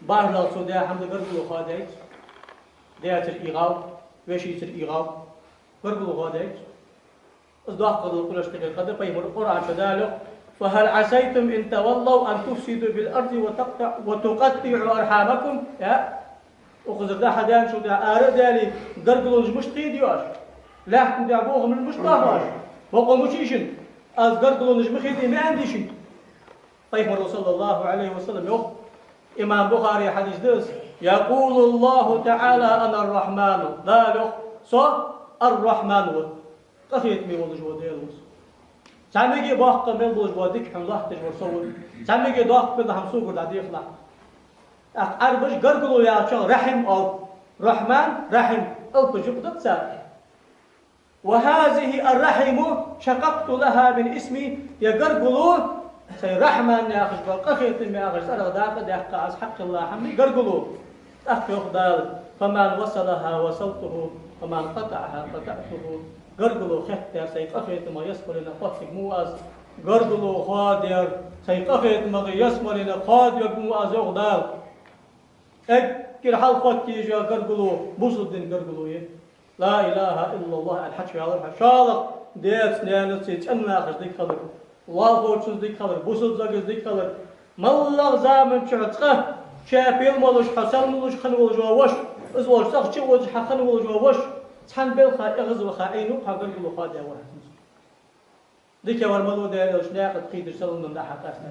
بارلا سودا حمد قرقلو خاديت ديات الإيغاو وشيت الإيغاو قرقلو خاديت أصدق قدر كل شيء قدر فيمر القرآن شداله فهل عسيتم إن تولوا أن تفسدوا بالأرض وتقطعوا أرحامكم يا وخذ ده حدان شو ده أردالي قرقلو مش قيديوش لا كده أبوهم المشطاهاش وقوم مشيشن از قرقلو مخيدي ما عنديش طيب صلى الله عليه وسلم يوم إمام بخاري حديث دس يقول الله تعالى أنا الرحمن ذلك صو الرحمن قفيت مي ولج وديلوس سامي باق من ولج وديك الله تجبر صور سامي ضاق من هم سوق دادي خلا أربج قرقلو يا رحم أو رحمن رحم البجوب دتسا وهذه الرحم شققت لها من اسمي يقرقلو سي رحمن يا أخي قخيت يا أخي سأل دافع دافع عز حق الله حمي قرقلو أخي أخدال فمن وصلها وصلته ومن قطعها قطعته قرقلو خت يا سي قخيت ما يسمر لنا قطك مواز قرقلو خادر سي قخيت ما يسمر لنا خادر مواز أخدال أكر حلقك يجي قرقلو بوصدين قرقلو لا إله إلا الله الحج على الحشالق ديت نانت سيتشنا أخذ ديك خبر الله فوتشوز ديك خبر بوصد زاجز ديك خبر مالله زامن شعتقه شابيل مالوش حسن مالوش خن ولج ووش إزواج سخشي ولج حخن ولج ووش تحن بالخا إغز وخاينو قرقلو خادع واحد ديك ورمالو ده لوش ناقد قيد رسالة من ده حقاسنا